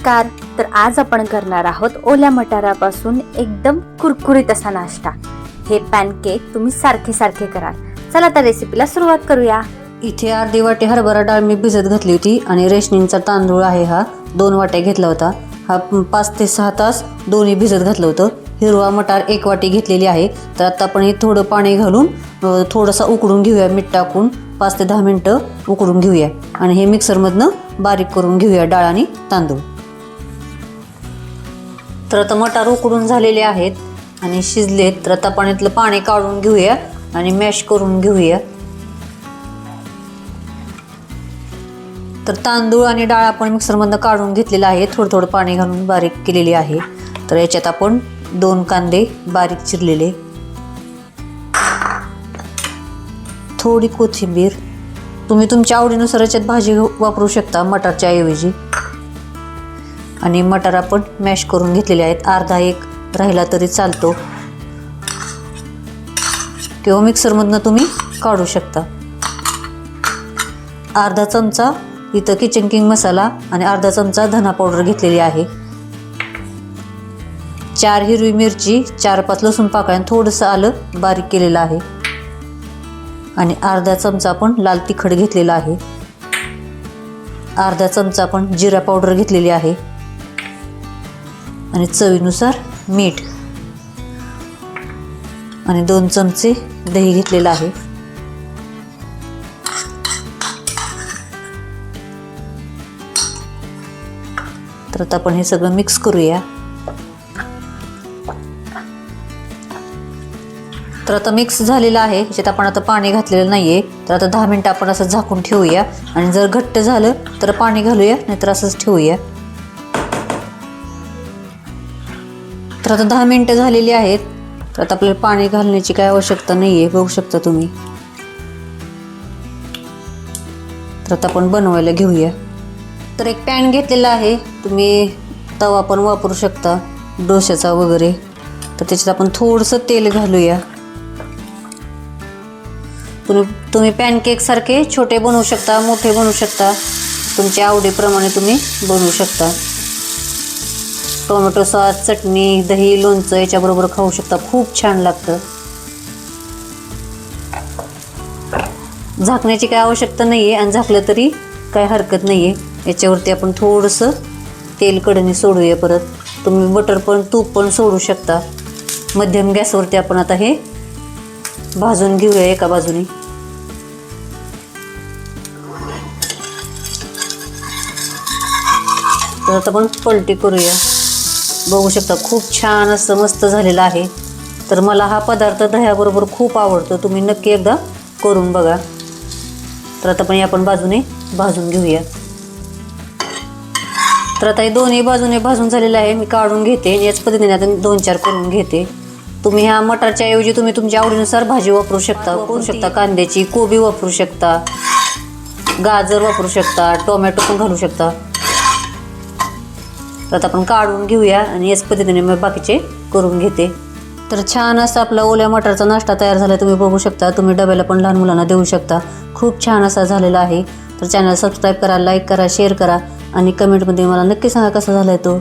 नमस्कार. तर आज आपण करणार आहोत ओल्या मटारापासून एकदम कुरकुरीत असा नाश्ता. हे पॅनकेक तुम्ही सारखे सारखे कराल. चला तर रेसिपीला सुरुवात करूया. इथे अर्धी वाटी हरभरा डाळ मी भिजत घातली होती आणि रेशनिंगचा तांदूळ आहे हा 2 वाट्या घेतला होता. हा 5 ते 6 तास दोन्ही भिजत घातलं होतं. हिरवा मटार 1 वाटी घेतलेली आहे. तर आता आपण हे थोडं पाणी घालून थोडंसं उकडून घेऊया. मीठ टाकून 5 ते 10 मिनटं उकडून घेऊया आणि हे मिक्सरमधनं बारीक करून घेऊया डाळ आणि तांदूळ. तर आता मटार उकडून झालेले आहेत आणि शिजलेत. तर आता पाण्यातलं पाणी काढून घेऊया आणि मॅश करून घेऊया. तर तांदूळ आणि डाळ आपण मिक्सरमधनं काढून घेतलेलं आहे. थोडं थोडं पाणी घालून बारीक केलेली आहे. तर याच्यात आपण 2 कांदे बारीक चिरलेले, थोडी कोथिंबीर, तुम्ही तुमच्या आवडीनुसार याच्यात भाजी वापरू शकता मटारच्या ऐवजी, आणि मटार आपण मॅश करून घेतलेले आहेत. अर्धा एक राहिला तरी चालतो किंवा मिक्सरमधनं तुम्ही काढू शकता. अर्धा चमचा इथं किचन किंग मसाला आणि अर्धा चमचा धना पावडर घेतलेली आहे. 4 हिरवी मिरची, 4-5 लसूण पाकळ्या, थोडंसं आलं बारीक केलेलं आहे आणि अर्धा चमचा आपण लाल तिखट घेतलेला आहे. अर्धा चमचा आपण जिरा पावडर घेतलेली आहे आणि चवीनुसार मीठ आणि 2 चमचे दही घेतलेलं आहे. तर आता आपण हे सगळं मिक्स करूया. तर आता मिक्स झालेलं आहे. ह्याच्यात आपण आता पाणी घातलेलं नाही आहे. तर आता 10 मिनटं आपण असं झाकून ठेवूया आणि जर घट्ट झालं तर पाणी घालूया, नाहीतर असंच ठेवूया. तर आता 10 मिनटं झालेली आहेत. तर आता आपल्याला पाणी घालण्याची काय आवश्यकता नाही आहे, बघू शकता तुम्ही. तर आता आपण बनवायला घेऊया. तर एक पॅन घेतलेला आहे. तुम्ही तवा पण वापरू शकता डोश्याचा वगैरे. तर त्याच्यात आपण थोडंसं तेल घालूया. तुम्ही पॅनकेक सारखे छोटे बनवू शकता, मोठे बनवू शकता, तुमच्या आवडीप्रमाणे तुम्ही बनवू शकता. टोमॅटो सॉस, चटणी, दही, लोणचं याच्याबरोबर खाऊ शकता. खूप छान लागतं. झाकण्याची काय आवश्यकता नाही आहे आणि झाकलं तरी काय हरकत नाही आहे. याच्यावरती आपण थोडंसं तेल कढईने सोडूया. परत तुम्ही बटर पण तूप पण सोडू शकता. मध्यम गॅसवरती आपण आता हे भाजून घेऊया एका बाजूने. तर आता आपण पलटी करूया. बघू शकता खूप छान असं मस्त झालेलं आहे. तर मला हा पदार्थ दह्याबरोबर खूप आवडतो. तुम्ही नक्की एकदा करून बघा. तर आता आपण बाजूने भाजून घेऊया. तर आता हे दोन्ही बाजूने भाजून झालेलं आहे. मी काढून घेते. याच पद्धतीने आता 2-4 करून घेते. तुम्ही ह्या मटारच्या ऐवजी तुम्ही तुमच्या आवडीनुसार भाजी वापरू शकता. कांद्याची, कोबी वापरू शकता, गाजर वापरू शकता, टोमॅटो पण घालू शकता. तर आता आपण काढून घेऊया आणि याच पद्धतीने मी बाकीचे करून घेते. तर छान असा आपला ओल्या मटारचा नाश्ता तयार झाला. तुम्ही बघू शकता. तुम्ही डब्याला पण लहान मुलांना देऊ शकता. खूप छान असा झालेला आहे. तर चॅनल सबस्क्राईब करा, लाईक करा, शेअर करा आणि कमेंटमध्ये मला नक्की सांगा कसा झाला आहे तो.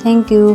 थँक्यू.